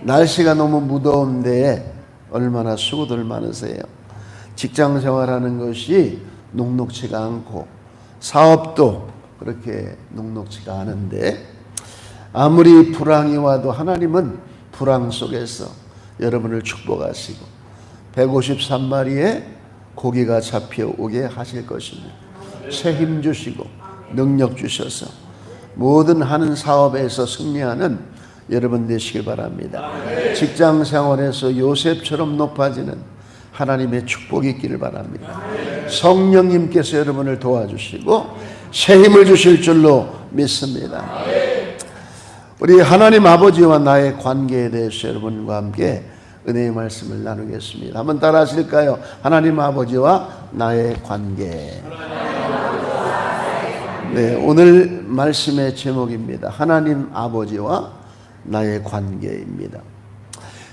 날씨가 너무 무더운데 얼마나 수고들 많으세요. 직장 생활하는 것이 녹록지가 않고 사업도 그렇게 녹록지가 않은데 아무리 불황이 와도 하나님은 불황 속에서 여러분을 축복하시고 153마리의 고기가 잡혀오게 하실 것입니다. 새 힘 주시고 능력 주셔서 모든 하는 사업에서 승리하는 여러분 되시길 바랍니다. 직장 생활에서 요셉처럼 높아지는 하나님의 축복이 있기를 바랍니다. 성령님께서 여러분을 도와주시고 새 힘을 주실 줄로 믿습니다. 우리 하나님 아버지와 나의 관계에 대해서 여러분과 함께 은혜의 말씀을 나누겠습니다. 한번 따라 하실까요? 하나님 아버지와 나의 관계. 네, 오늘 말씀의 제목입니다. 하나님 아버지와 나의 관계입니다.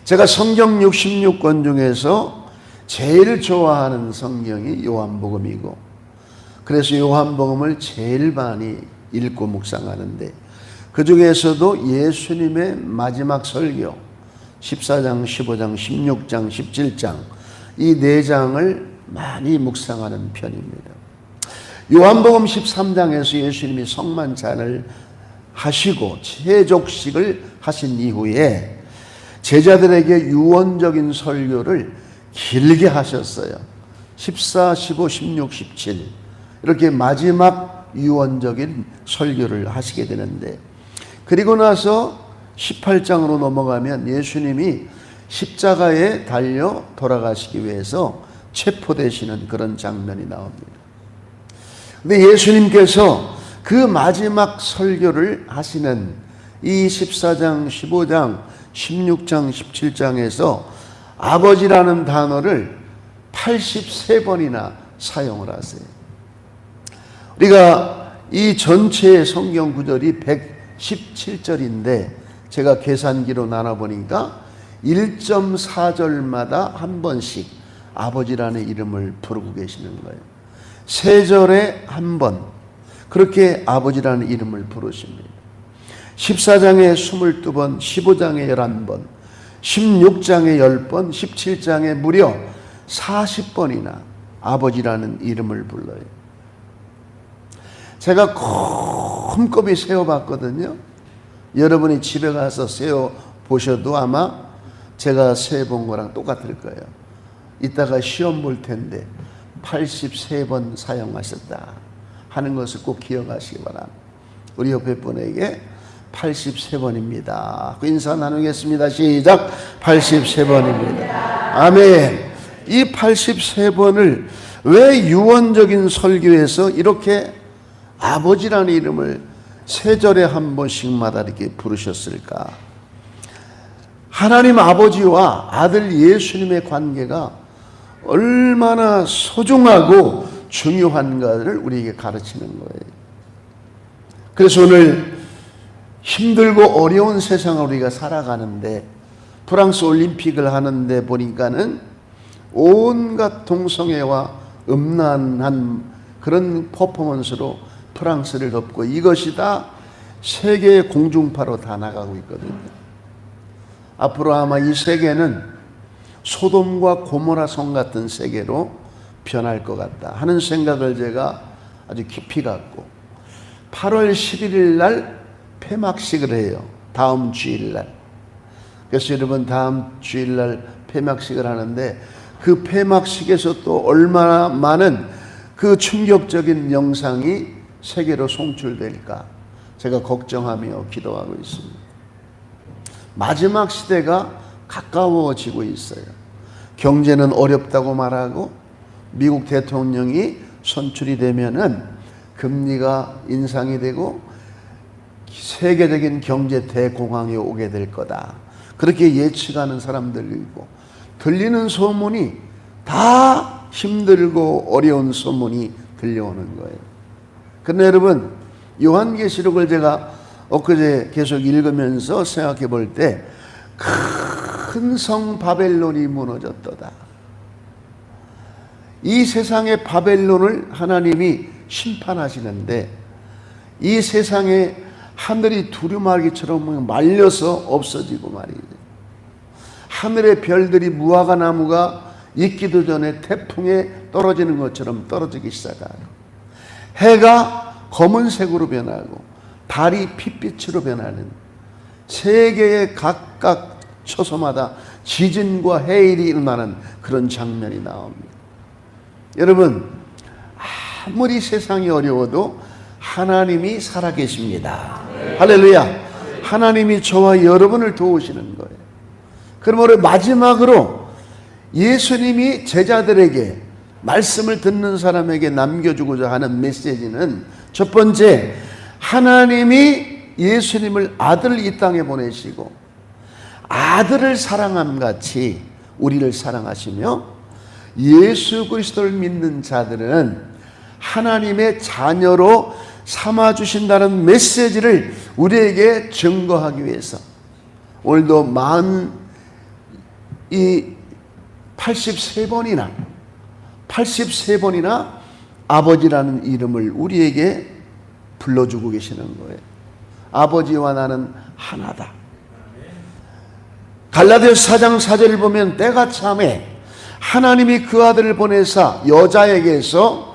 제가 성경 66권 중에서 제일 좋아하는 성경이 요한복음이고, 그래서 요한복음을 제일 많이 읽고 묵상하는데, 그 중에서도 예수님의 마지막 설교 14장, 15장, 16장, 17장 이 4장을 많이 묵상하는 편입니다. 요한복음 13장에서 예수님이 성만찬을 하시고 세족식을 하신 이후에 제자들에게 유언적인 설교를 길게 하셨어요. 14, 15, 16, 17 이렇게 마지막 유언적인 설교를 하시게 되는데, 그리고 나서 18장으로 넘어가면 예수님이 십자가에 달려 돌아가시기 위해서 체포되시는 그런 장면이 나옵니다. 근데 예수님께서 그 마지막 설교를 하시는 이 14장, 15장, 16장, 17장에서 아버지라는 단어를 83번이나 사용을 하세요. 우리가 이 전체 성경 구절이 117절인데 제가 계산기로 나눠보니까 1.4절마다 한 번씩 아버지라는 이름을 부르고 계시는 거예요. 3절에 한 번 그렇게 아버지라는 이름을 부르십니다. 14장에 22번, 15장에 11번, 16장에 10번, 17장에 무려 40번이나 아버지라는 이름을 불러요. 제가 꼼꼼히 세어봤거든요. 여러분이 집에 가서 세어보셔도 아마 제가 세어본 거랑 똑같을 거예요. 이따가 시험 볼 텐데 83번 사용하셨다 하는 것을 꼭 기억하시기 바랍니다. 우리 옆에 분에게 83번입니다. 그 인사 나누겠습니다. 시작. 83번입니다. 아멘. 이 83번을 왜 유언적인 설교에서 이렇게 아버지라는 이름을 3절에 한 번씩마다 이렇게 부르셨을까? 하나님 아버지와 아들 예수님의 관계가 얼마나 소중하고 중요한가를 우리에게 가르치는 거예요. 그래서 오늘 힘들고 어려운 세상을 우리가 살아가는데, 프랑스 올림픽을 하는데 보니까는 온갖 동성애와 음란한 그런 퍼포먼스로 프랑스를 덮고, 이것이 다 세계의 공중파로 다 나가고 있거든요. 앞으로 아마 이 세계는 소돔과 고모라 성 같은 세계로 변할 것 같다 하는 생각을 제가 아주 깊이 갖고 8월 11일 날 폐막식을 해요. 다음 주일날. 그래서 여러분 다음 주일날 폐막식을 하는데, 그 폐막식에서 또 얼마나 많은 그 충격적인 영상이 세계로 송출될까 제가 걱정하며 기도하고 있습니다. 마지막 시대가 가까워지고 있어요. 경제는 어렵다고 말하고, 미국 대통령이 선출이 되면은 금리가 인상이 되고 세계적인 경제 대공황이 오게 될 거다, 그렇게 예측하는 사람들이 있고, 들리는 소문이 다 힘들고 어려운 소문이 들려오는 거예요. 그런데 여러분, 요한계시록을 제가 엊그제 계속 읽으면서 생각해 볼 때, 큰 성 바벨론이 무너졌도다. 이 세상의 바벨론을 하나님이 심판하시는데, 이 세상에 하늘이 두루마기처럼 말려서 없어지고 말이죠. 하늘의 별들이 무화과 나무가 익기도 전에 태풍에 떨어지는 것처럼 떨어지기 시작하고, 해가 검은색으로 변하고 달이 핏빛으로 변하는, 세계의 각각 초소마다 지진과 해일이 일어나는 그런 장면이 나옵니다. 여러분, 아무리 세상이 어려워도 하나님이 살아계십니다. 할렐루야. 하나님이 저와 여러분을 도우시는 거예요. 그러므로 마지막으로 예수님이 제자들에게, 말씀을 듣는 사람에게 남겨주고자 하는 메시지는, 첫 번째, 하나님이 예수님을 아들 이 땅에 보내시고 아들을 사랑함 같이 우리를 사랑하시며, 예수 그리스도를 믿는 자들은 하나님의 자녀로 삼아주신다는 메시지를 우리에게 증거하기 위해서 오늘도 83번이나 아버지라는 이름을 우리에게 불러주고 계시는 거예요. 아버지와 나는 하나다. 갈라디아서 4장 4절을 보면 때가 참에 하나님이 그 아들을 보내사 여자에게서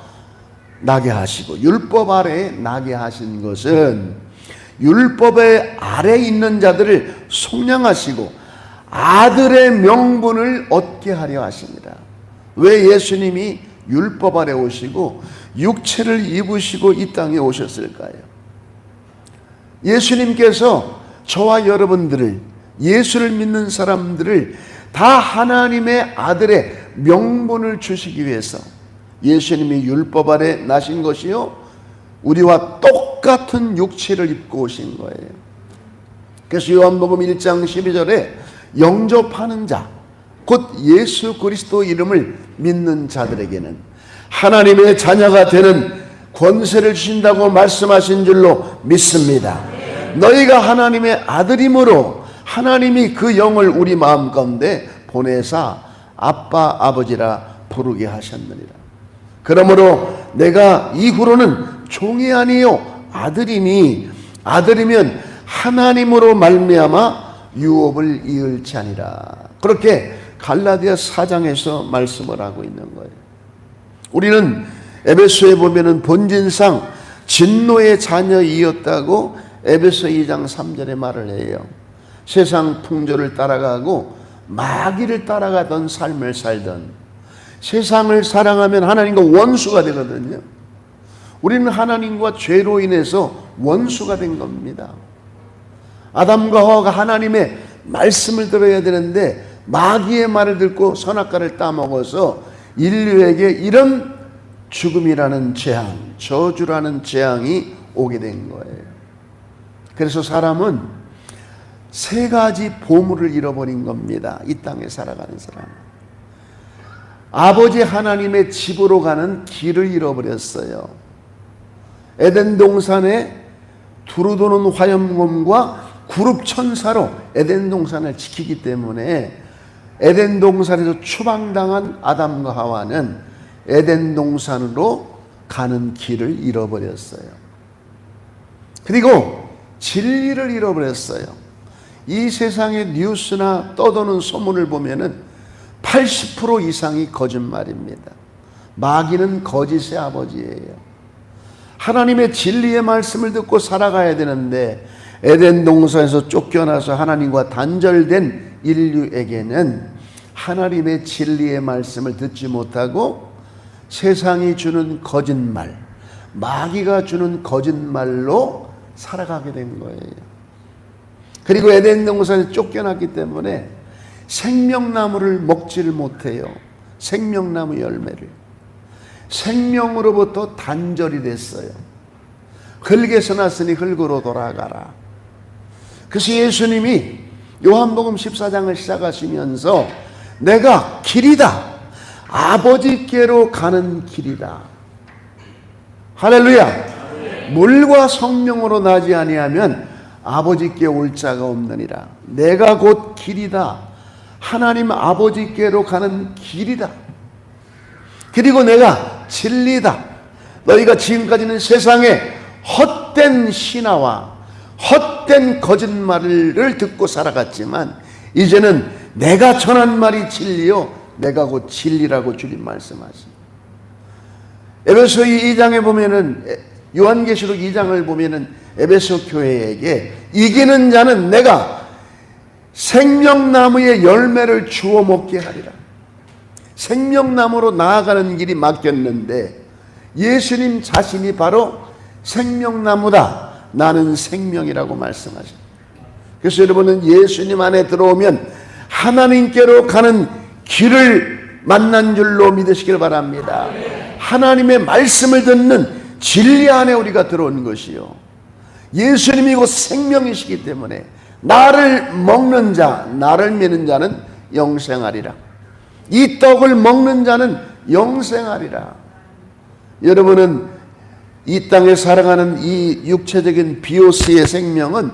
나게 하시고, 율법 아래에 나게 하신 것은 율법의 아래 있는 자들을 속량하시고 아들의 명분을 얻게 하려 하십니다. 왜 예수님이 율법 아래 오시고 육체를 입으시고 이 땅에 오셨을까요? 예수님께서 저와 여러분들을, 예수를 믿는 사람들을 다 하나님의 아들의 명분을 주시기 위해서 예수님이 율법 아래 나신 것이요, 우리와 똑같은 육체를 입고 오신 거예요. 그래서 요한복음 1장 12절에 영접하는 자, 곧 예수 그리스도 이름을 믿는 자들에게는 하나님의 자녀가 되는 권세를 주신다고 말씀하신 줄로 믿습니다. 너희가 하나님의 아들이므로 하나님이 그 영을 우리 마음 가운데 보내사 아빠 아버지라 부르게 하셨느니라. 그러므로 내가 이후로는 종이 아니요 아들이니, 아들이면 하나님으로 말미암아 유업을 이을지 아니라. 그렇게 갈라디아 4장에서 말씀을 하고 있는 거예요. 우리는 에베소에 보면은 본질상 진노의 자녀이었다고 에베소 2장 3절에 말을 해요. 세상 풍조를 따라가고 마귀를 따라가던 삶을 살던, 세상을 사랑하면 하나님과 원수가 되거든요. 우리는 하나님과 죄로 인해서 원수가 된 겁니다. 아담과 하와가 하나님의 말씀을 들어야 되는데 마귀의 말을 듣고 선악과를 따먹어서 인류에게 이런 죽음이라는 재앙, 저주라는 재앙이 오게 된 거예요. 그래서 사람은 세 가지 보물을 잃어버린 겁니다. 이 땅에 살아가는 사람은. 아버지 하나님의 집으로 가는 길을 잃어버렸어요. 에덴 동산에 두루 도는 화염검과 구룹 천사로 에덴 동산을 지키기 때문에 에덴 동산에서 추방당한 아담과 하와는 에덴 동산으로 가는 길을 잃어버렸어요. 그리고 진리를 잃어버렸어요. 이 세상의 뉴스나 떠도는 소문을 보면은 80% 이상이 거짓말입니다. 마귀는 거짓의 아버지예요. 하나님의 진리의 말씀을 듣고 살아가야 되는데 에덴 동산에서 쫓겨나서 하나님과 단절된 인류에게는 하나님의 진리의 말씀을 듣지 못하고 세상이 주는 거짓말, 마귀가 주는 거짓말로 살아가게 된 거예요. 그리고 에덴 동산에 쫓겨났기 때문에 생명나무를 먹지를 못해요. 생명나무 열매를. 생명으로부터 단절이 됐어요. 흙에서 났으니 흙으로 돌아가라. 그래서 예수님이 요한복음 14장을 시작하시면서 내가 길이다, 아버지께로 가는 길이다. 할렐루야. 물과 성령으로 나지 아니하면 아버지께 올 자가 없느니라. 내가 곧 길이다, 하나님 아버지께로 가는 길이다. 그리고 내가 진리다. 너희가 지금까지는 세상에 헛된 신화와 헛된 거짓말을 듣고 살아갔지만 이제는 내가 전한 말이 진리요 내가 곧 진리라고 주님 말씀하십니다. 에베소 2장에 보면은, 요한계시록 2장을 보면은 에베소 교회에게 이기는 자는 내가 생명나무의 열매를 주워 먹게 하리라. 생명나무로 나아가는 길이 막혔는데 예수님 자신이 바로 생명나무다. 나는 생명이라고 말씀하십니다. 그래서 여러분은 예수님 안에 들어오면 하나님께로 가는 길을 만난 줄로 믿으시길 바랍니다. 하나님의 말씀을 듣는 진리 안에 우리가 들어온 것이요, 예수님이 곧 생명이시기 때문에 나를 먹는 자, 나를 믿는 자는 영생하리라. 이 떡을 먹는 자는 영생하리라. 여러분은 이 땅에 살아가는 이 육체적인 비오스의 생명은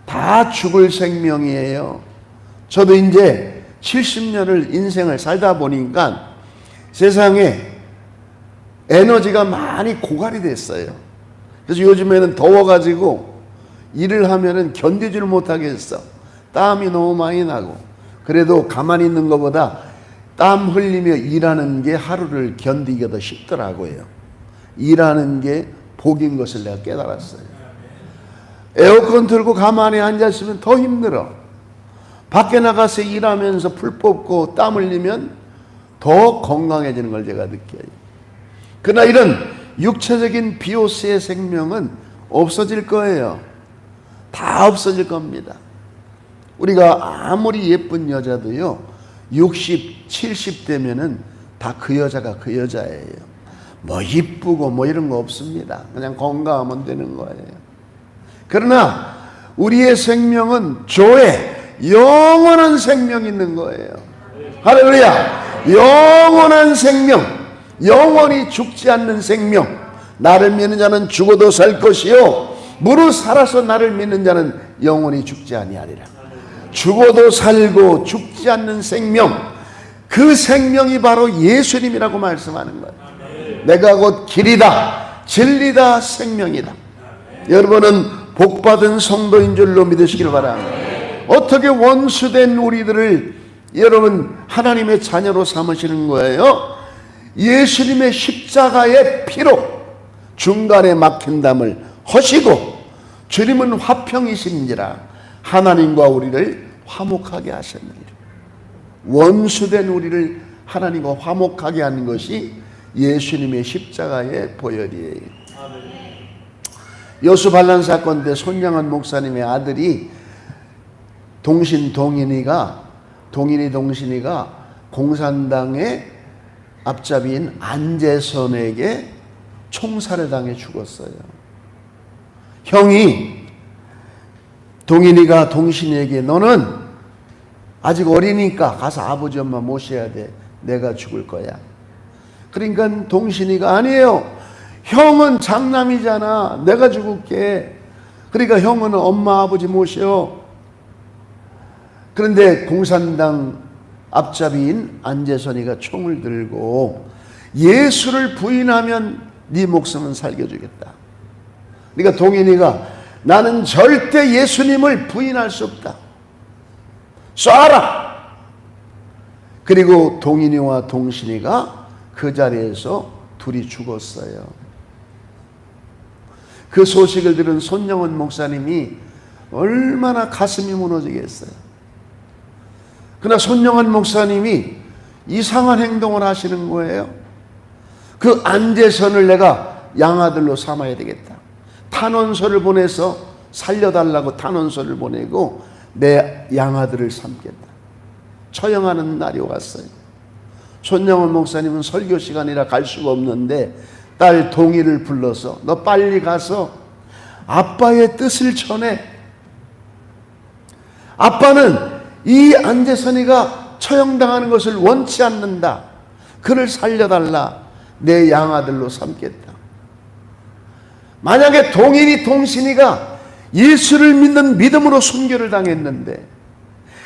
다 죽을 생명이에요. 저도 이제 70년을 인생을 살다 보니까 세상에 에너지가 많이 고갈이 됐어요. 그래서 요즘에는 더워가지고 일을 하면은 견디지를 못하겠어. 땀이 너무 많이 나고. 그래도 가만히 있는 것보다 땀 흘리며 일하는 게 하루를 견디기가 더 쉽더라고요. 일하는 게 복인 것을 내가 깨달았어요. 에어컨 틀고 가만히 앉아있으면 더 힘들어. 밖에 나가서 일하면서 풀 뽑고 땀 흘리면 더 건강해지는 걸 제가 느껴요. 그러나 이런 육체적인 비오스의 생명은 없어질 거예요. 다 없어질 겁니다. 우리가 아무리 예쁜 여자도요 60, 70 되면은 다 그 여자가 그 여자예요. 뭐 이쁘고 뭐 이런 거 없습니다. 그냥 건강하면 되는 거예요. 그러나 우리의 생명은 조에 영원한 생명이 있는 거예요. 할렐루야. 영원한 생명, 영원히 죽지 않는 생명. 나를 믿는 자는 죽어도 살 것이요 무릇 살아서 나를 믿는 자는 영원히 죽지 아니하리라. 죽어도 살고 죽지 않는 생명, 그 생명이 바로 예수님이라고 말씀하는 거예요. 내가 곧 길이다, 진리다, 생명이다. 여러분은 복받은 성도인 줄로 믿으시길 바랍니다. 어떻게 원수된 우리들을 여러분 하나님의 자녀로 삼으시는 거예요? 예수님의 십자가의 피로 중간에 막힌 담을 허시고 주님은 화평이신지라 하나님과 우리를 화목하게 하셨느니라. 원수된 우리를 하나님과 화목하게 하는 것이 예수님의 십자가의 보혈이에요. 여수 반란 사건 때 손양원 목사님의 아들이 동신이가 공산당의 앞잡이인 안재선에게 총살을 당해 죽었어요. 형이 동인이가 동신이에게 너는 아직 어리니까 가서 아버지 엄마 모셔야 돼. 내가 죽을 거야. 그러니까 동신이가 아니에요. 형은 장남이잖아. 내가 죽을게. 그러니까 형은 엄마 아버지 모셔. 그런데 공산당 앞잡이인 안재선이가 총을 들고 예수를 부인하면 네 목숨은 살겨주겠다. 그러니까 동인이가 나는 절대 예수님을 부인할 수 없다. 쏴라. 그리고 동인이와 동신이가 그 자리에서 둘이 죽었어요. 그 소식을 들은 손영원 목사님이 얼마나 가슴이 무너지겠어요. 그러나 손영원 목사님이 이상한 행동을 하시는 거예요. 그 안재선을 내가 양아들로 삼아야 되겠다. 탄원서를 보내서 살려달라고 탄원서를 보내고 내 양아들을 삼겠다. 처형하는 날이 왔어요. 손영원 목사님은 설교 시간이라 갈 수가 없는데 딸 동희를 불러서 너 빨리 가서 아빠의 뜻을 전해. 아빠는 이 안재선이가 처형당하는 것을 원치 않는다. 그를 살려달라. 내 양아들로 삼겠다. 만약에 동인이 동신이가 예수를 믿는 믿음으로 순교를 당했는데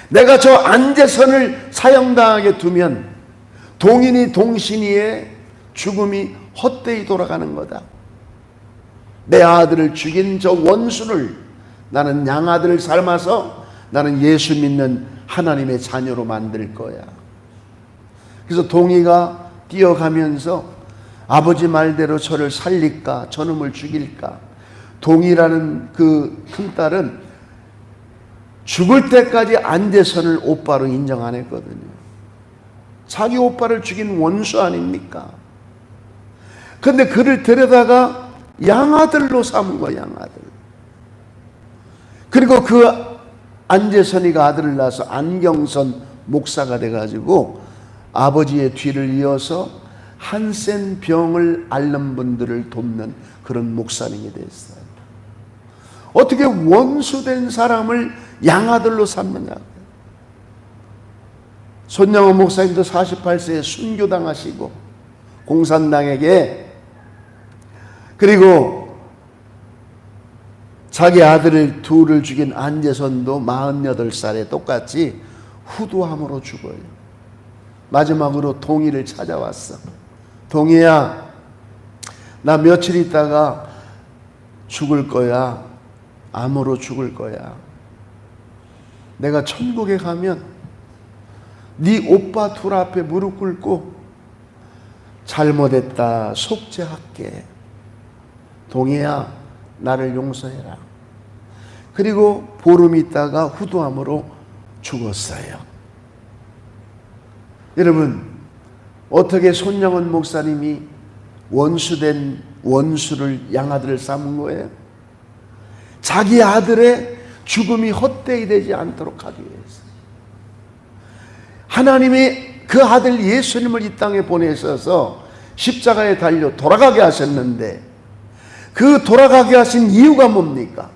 내가 저 안재선을 사형당하게 두면 동인이 동신이의 죽음이 헛되이 돌아가는 거다. 내 아들을 죽인 저 원수를 나는 양아들을 삶아서 나는 예수 믿는 하나님의 자녀로 만들 거야. 그래서 동이가 뛰어가면서 아버지 말대로 저를 살릴까, 저놈을 죽일까. 동이라는 그 큰딸은 죽을 때까지 안재선을 오빠로 인정 안 했거든요. 자기 오빠를 죽인 원수 아닙니까? 근데 그를 데려다가 양아들로 삼은 거야, 양아들. 그리고 그 안재선이가 아들을 낳아서 안경선 목사가 돼가지고 아버지의 뒤를 이어서 한센 병을 앓는 분들을 돕는 그런 목사님이 됐어요. 어떻게 원수된 사람을 양아들로 삼느냐. 손양호 목사님도 48세에 순교당하시고 공산당에게, 그리고 자기 아들을 둘을 죽인 안재선도 48살에 똑같이 후두암으로 죽어요. 마지막으로 동이를 찾아왔어. 동이야, 나 며칠 있다가 죽을 거야. 암으로 죽을 거야. 내가 천국에 가면 네 오빠 둘 앞에 무릎 꿇고 잘못했다, 속죄할게. 동이야, 나를 용서해라. 그리고 보름 있다가 후두암으로 죽었어요. 여러분, 어떻게 손양원 목사님이 원수된 원수를 양아들을 삼은 거예요? 자기 아들의 죽음이 헛되이 되지 않도록 하기 위해서. 하나님이 그 아들 예수님을 이 땅에 보내셔서 십자가에 달려 돌아가게 하셨는데, 그 돌아가게 하신 이유가 뭡니까?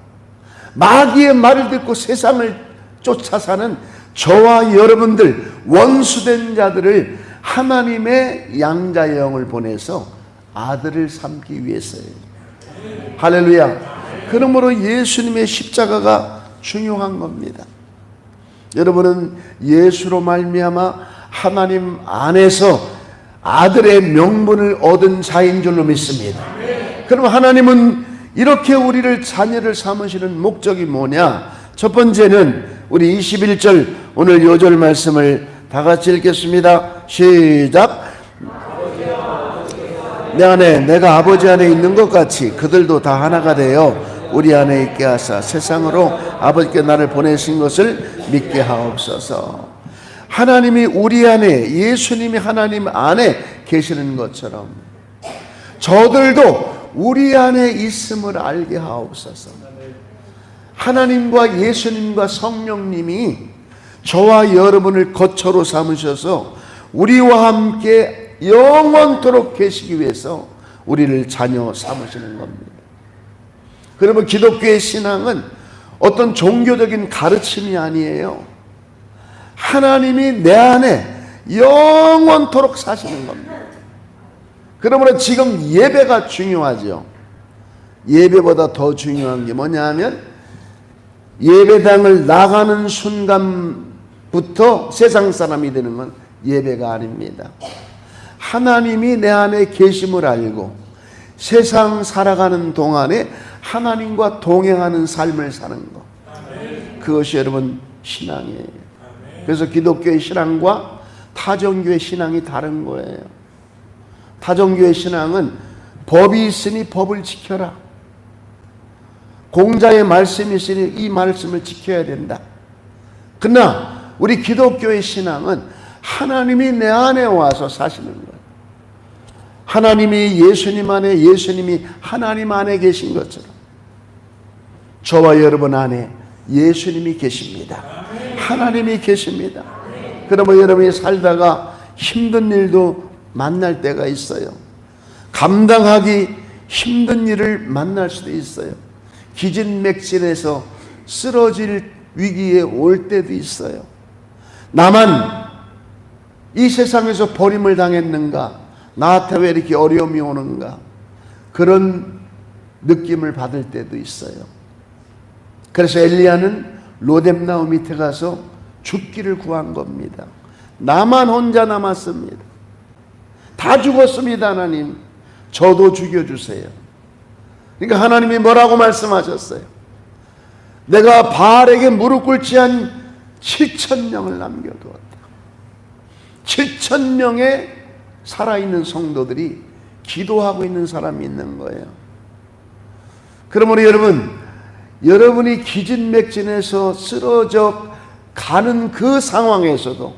마귀의 말을 듣고 세상을 쫓아 사는 저와 여러분들, 원수된 자들을 하나님의 양자의 영을 보내서 아들을 삼기 위해서예요. 할렐루야. 그러므로 예수님의 십자가가 중요한 겁니다. 여러분은 예수로 말미암아 하나님 안에서 아들의 명분을 얻은 자인 줄로 믿습니다. 그럼 하나님은 이렇게 우리를 자녀를 삼으시는 목적이 뭐냐? 첫 번째는 우리 21절 오늘 요절 말씀을 다 같이 읽겠습니다. 시작. 내 안에 내가 아버지 안에 있는 것 같이 그들도 다 하나가 되어 우리 안에 있게 하사 세상으로 아버지께 나를 보내신 것을 믿게 하옵소서. 하나님이 우리 안에, 예수님이 하나님 안에 계시는 것처럼 저들도 우리 안에 있음을 알게 하옵소서. 하나님과 예수님과 성령님이 저와 여러분을 거처로 삼으셔서 우리와 함께 영원토록 계시기 위해서 우리를 자녀 삼으시는 겁니다. 그러면 기독교의 신앙은 어떤 종교적인 가르침이 아니에요. 하나님이 내 안에 영원토록 사시는 겁니다. 그러므로 지금 예배가 중요하죠. 예배보다 더 중요한 게 뭐냐 하면 예배당을 나가는 순간부터 세상 사람이 되는 건 예배가 아닙니다. 하나님이 내 안에 계심을 알고 세상 살아가는 동안에 하나님과 동행하는 삶을 사는 것, 그것이 여러분 신앙이에요. 그래서 기독교의 신앙과 타종교의 신앙이 다른 거예요. 타종교의 신앙은 법이 있으니 법을 지켜라. 공자의 말씀이 있으니 이 말씀을 지켜야 된다. 그러나 우리 기독교의 신앙은 하나님이 내 안에 와서 사시는 거예요. 하나님이 예수님 안에, 예수님이 하나님 안에 계신 것처럼 저와 여러분 안에 예수님이 계십니다. 하나님이 계십니다. 그러면 여러분이 살다가 힘든 일도 만날 때가 있어요. 감당하기 힘든 일을 만날 수도 있어요. 기진맥진해서 쓰러질 위기에 올 때도 있어요. 나만 이 세상에서 버림을 당했는가? 나한테 왜 이렇게 어려움이 오는가? 그런 느낌을 받을 때도 있어요. 그래서 엘리야는 로뎀나무 밑에 가서 죽기를 구한 겁니다. 나만 혼자 남았습니다. 다 죽었습니다. 하나님, 저도 죽여주세요. 그러니까 하나님이 뭐라고 말씀하셨어요? 내가 바알에게 무릎 꿇지 한 7,000명을 남겨두었다. 7,000명의 살아있는 성도들이 기도하고 있는 사람이 있는 거예요. 그러므로 여러분이 기진맥진해서 쓰러져 가는 그 상황에서도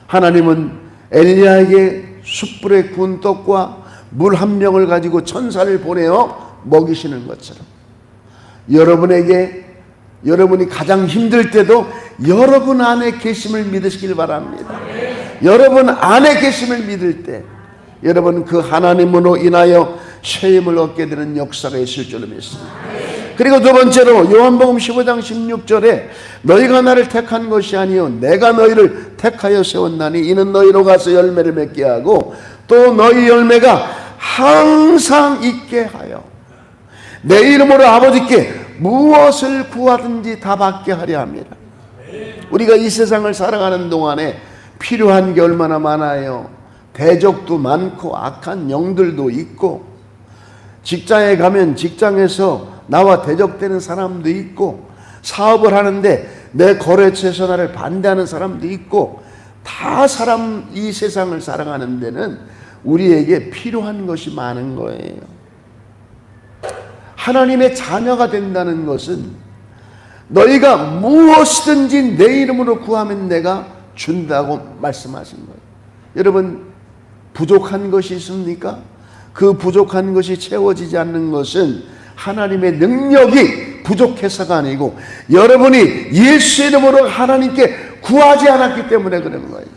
하나님은 엘리야에게 숯불에 구운 떡과 물 한 병을 가지고 천사를 보내어 먹이시는 것처럼 여러분이 가장 힘들 때도 여러분 안에 계심을 믿으시길 바랍니다. 여러분 안에 계심을 믿을 때 여러분 그 하나님으로 인하여 쇠임을 얻게 되는 역사가 있을 줄로 믿습니다. 그리고 두 번째로 요한복음 15장 16절에 너희가 나를 택한 것이 아니요 내가 너희를 택하여 세웠나니 이는 너희로 가서 열매를 맺게 하고 또 너희 열매가 항상 있게 하여 내 이름으로 아버지께 무엇을 구하든지 다 받게 하려 합니다. 우리가 이 세상을 살아가는 동안에 필요한 게 얼마나 많아요. 대적도 많고 악한 영들도 있고 직장에 가면 직장에서 나와 대적되는 사람도 있고 사업을 하는데 내 거래처에서 나를 반대하는 사람도 있고 다 이 세상을 살아가는 데는 우리에게 필요한 것이 많은 거예요. 하나님의 자녀가 된다는 것은 너희가 무엇이든지 내 이름으로 구하면 내가 준다고 말씀하신 거예요. 여러분 부족한 것이 있습니까? 그 부족한 것이 채워지지 않는 것은 하나님의 능력이 부족해서가 아니고 여러분이 예수 이름으로 하나님께 구하지 않았기 때문에 그런 거예요.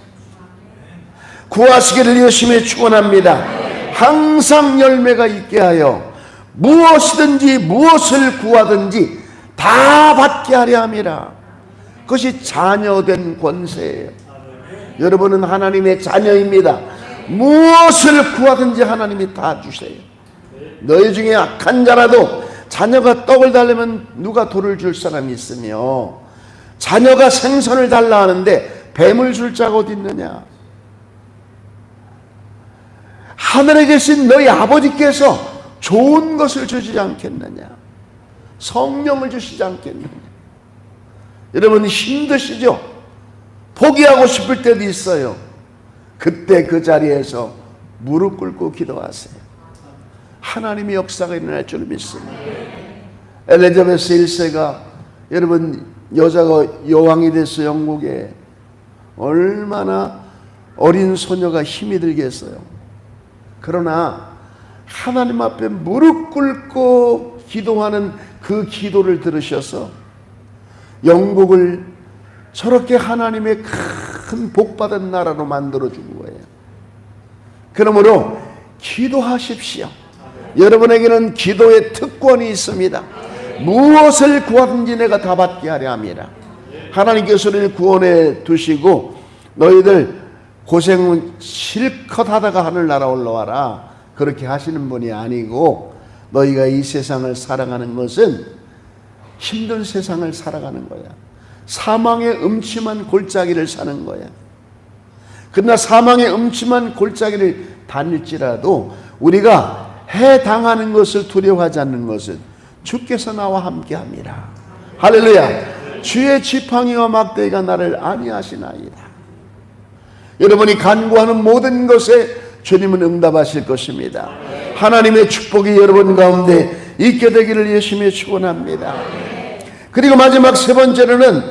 구하시기를 열심히 축원합니다. 항상 열매가 있게 하여 무엇이든지 무엇을 구하든지 다 받게 하려 함이라. 그것이 자녀된 권세예요. 여러분은 하나님의 자녀입니다. 무엇을 구하든지 하나님이 다 주세요. 너희 중에 악한 자라도 자녀가 떡을 달라면 누가 돌을 줄 사람이 있으며 자녀가 생선을 달라 하는데 뱀을 줄 자가 어디 있느냐. 하늘에 계신 너희 아버지께서 좋은 것을 주시지 않겠느냐. 성령을 주시지 않겠느냐. 여러분 힘드시죠? 포기하고 싶을 때도 있어요. 그때 그 자리에서 무릎 꿇고 기도하세요. 하나님의 역사가 일어날 줄 믿습니다. 엘리자베스 1세가 여러분 여자가 여왕이 됐어요. 영국에. 얼마나 어린 소녀가 힘이 들겠어요. 그러나 하나님 앞에 무릎 꿇고 기도하는 그 기도를 들으셔서 영국을 저렇게 하나님의 큰 복받은 나라로 만들어준 거예요. 그러므로 기도하십시오. 여러분에게는 기도의 특권이 있습니다. 무엇을 구하든지 내가 다 받게 하려 합니다. 하나님께서 우리를 구원해 두시고 너희들 고생 실컷 하다가 하늘나라 올라와라 그렇게 하시는 분이 아니고 너희가 이 세상을 살아가는 것은 힘든 세상을 살아가는 거야. 사망의 음침한 골짜기를 사는 거야. 그러나 사망의 음침한 골짜기를 다닐지라도 우리가 해당하는 것을 두려워하지 않는 것은 주께서 나와 함께합니다. 할렐루야. 주의 지팡이와 막대기가 나를 안위하시나이다. 여러분이 간구하는 모든 것에 주님은 응답하실 것입니다. 하나님의 축복이 여러분 가운데 있게 되기를 열심히 축원합니다. 그리고 마지막 세 번째로는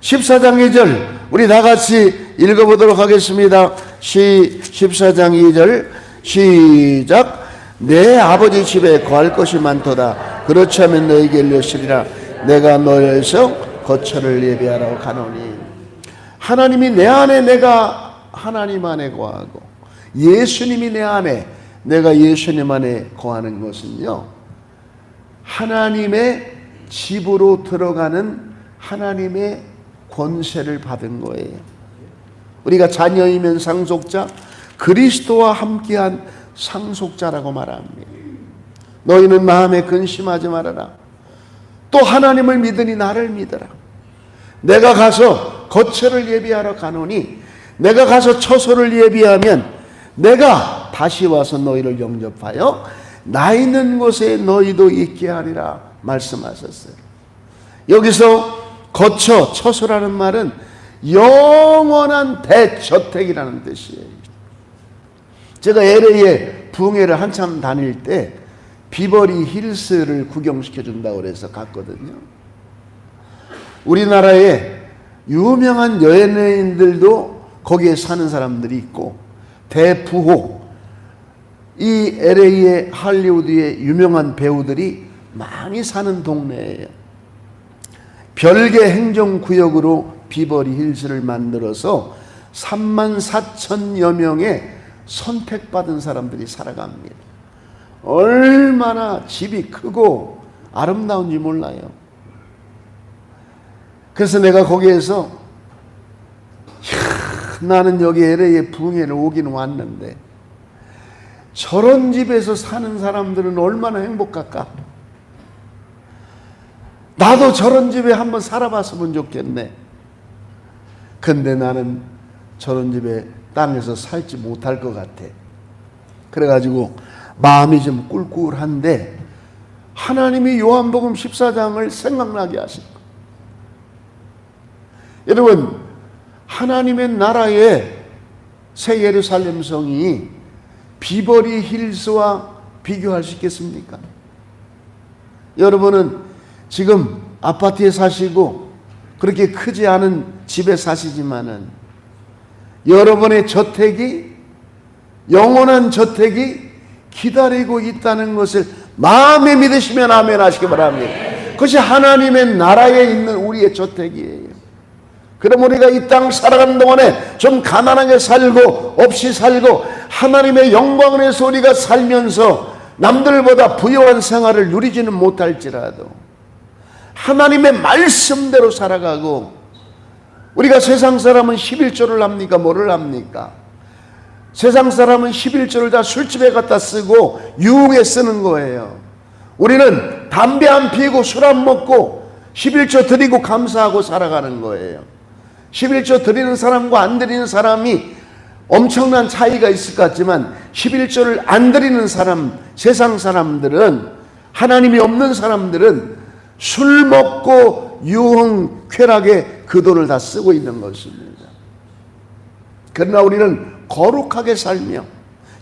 14장 2절 우리 다 같이 읽어보도록 하겠습니다. 14장 2절 시작. 내 아버지 집에 거할 것이 많도다. 그렇지 않으면 너에게 일러시리라. 내가 너에서 거처를 예비하라고 가노니. 하나님이 내 안에 내가 하나님 안에 거하고 예수님이 내 안에 내가 예수님 안에 거하는 것은요 하나님의 집으로 들어가는 하나님의 권세를 받은 거예요. 우리가 자녀이면 상속자, 그리스도와 함께한 상속자라고 말합니다. 너희는 마음에 근심하지 말아라. 또 하나님을 믿으니 나를 믿어라. 내가 가서 거처를 예비하러 가노니 내가 가서 처소를 예비하면 내가 다시 와서 너희를 영접하여 나 있는 곳에 너희도 있게 하리라 말씀하셨어요. 여기서 거처, 처소라는 말은 영원한 대저택이라는 뜻이에요. 제가 LA에 부흥회를 한참 다닐 때 비버리 힐스를 구경시켜 준다고 그래서 갔거든요. 우리나라에 유명한 연예인들도 거기에 사는 사람들이 있고 대부호, 이 LA의 할리우드의 유명한 배우들이 많이 사는 동네예요. 별개 행정구역으로 비버리 힐스를 만들어서 34,000여 명의 선택받은 사람들이 살아갑니다. 얼마나 집이 크고 아름다운지 몰라요. 그래서 내가 거기에서 나는 여기 LA에 부흥회를 오긴 왔는데 저런 집에서 사는 사람들은 얼마나 행복할까? 나도 저런 집에 한번 살아봤으면 좋겠네. 근데 나는 저런 집에 땅에서 살지 못할 것 같아. 그래가지고 마음이 좀 꿀꿀한데 하나님이 요한복음 14장을 생각나게 하신 거예요. 여러분, 하나님의 나라의 새 예루살렘 성이 비버리 힐스와 비교할 수 있겠습니까? 여러분은 지금 아파트에 사시고 그렇게 크지 않은 집에 사시지만은 여러분의 저택이, 영원한 저택이 기다리고 있다는 것을 마음에 믿으시면 아멘 하시기 바랍니다. 그것이 하나님의 나라에 있는 우리의 저택이에요. 그럼 우리가 이 땅 살아가는 동안에 좀 가난하게 살고 없이 살고 하나님의 영광을 위해서 우리가 살면서 남들보다 부유한 생활을 누리지는 못할지라도 하나님의 말씀대로 살아가고, 우리가 세상 사람은 11조를 합니까? 뭐를 합니까? 세상 사람은 11조를 다 술집에 갖다 쓰고 유흥에 쓰는 거예요. 우리는 담배 안 피우고 술 안 먹고 11조 드리고 감사하고 살아가는 거예요. 11조 드리는 사람과 안 드리는 사람이 엄청난 차이가 있을 것 같지만 11조를 안 드리는 사람, 세상 사람들은, 하나님이 없는 사람들은 술 먹고 유흥 쾌락에 그 돈을 다 쓰고 있는 것입니다. 그러나 우리는 거룩하게 살며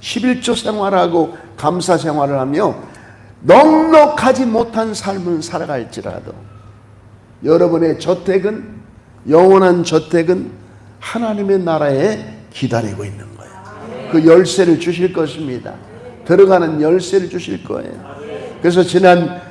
11조 생활하고 감사 생활을 하며 넉넉하지 못한 삶을 살아갈지라도 여러분의 저택은, 영원한 저택은 하나님의 나라에 기다리고 있는 거예요. 그 열쇠를 주실 것입니다. 들어가는 열쇠를 주실 거예요. 그래서 지난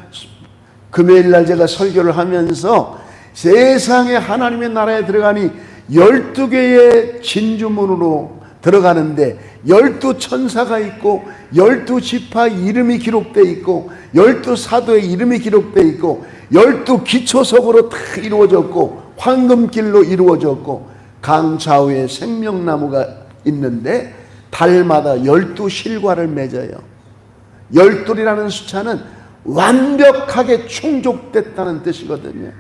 금요일날 제가 설교를 하면서 세상에 하나님의 나라에 들어가니 12개의 진주문으로 들어가는데 12천사가 있고 12지파 이름이 기록되어 있고 12사도의 이름이 기록되어 있고 12기초석으로 다 이루어졌고 황금길로 이루어졌고 강 좌우에 생명나무가 있는데 달마다 12실과를 맺어요. 12이라는 숫자는 완벽하게 충족됐다는 뜻이거든요.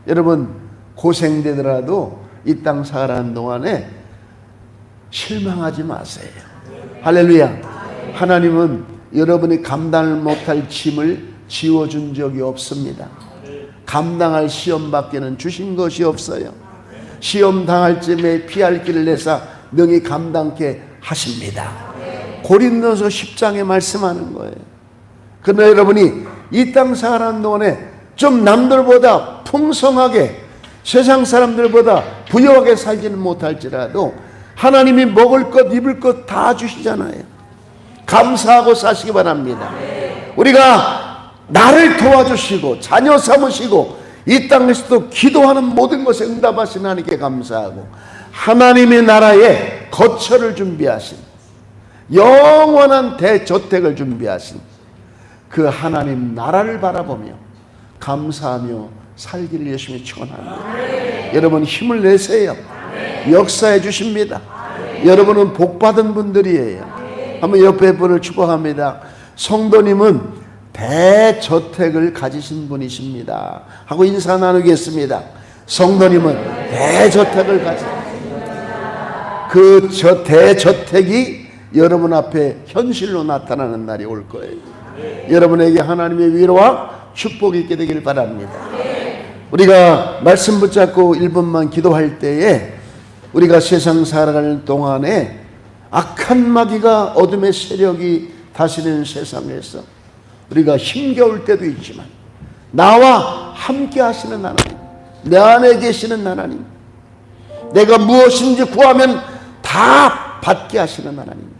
여러분, 고생되더라도 이 땅 살아가는 동안에 실망하지 마세요. 할렐루야. 하나님은 여러분이 감당을 못할 짐을 지워준 적이 없습니다. 감당할 시험밖에는 주신 것이 없어요. 시험 당할 쯤에 피할 길을 내사 능히 감당케 하십니다. 고린도서 10장에 말씀하는 거예요. 그러나 여러분이 이 땅 살아가는 동안에 좀 남들보다 풍성하게, 세상 사람들보다 부유하게 살지는 못할지라도 하나님이 먹을 것 입을 것 다 주시잖아요. 감사하고 사시기 바랍니다. 우리가 나를 도와주시고 자녀 삼으시고 이 땅에서도 기도하는 모든 것에 응답하신 하나님께 감사하고, 하나님의 나라에 거처를 준비하신, 영원한 대저택을 준비하신 그 하나님 나라를 바라보며 감사하며 살기를 열심히 축원합니다. 여러분 힘을 내세요. 역사해 주십니다. 여러분은 복받은 분들이에요. 한번 옆에 분을 축복합니다. 성도님은 대저택을 가지신 분이십니다 하고 인사 나누겠습니다. 성도님은 대저택을 가진, 그 대저택이 여러분 앞에 현실로 나타나는 날이 올 거예요. 여러분에게 하나님의 위로와 축복이 있게 되길 바랍니다. 우리가 말씀 붙잡고 1분만 기도할 때에 우리가 세상 살아가는 동안에 악한 마귀가 어둠의 세력이 다스리는 세상에서 우리가 힘겨울 때도 있지만 나와 함께 하시는 하나님, 내 안에 계시는 하나님, 내가 무엇인지 구하면 다 받게 하시는 하나님,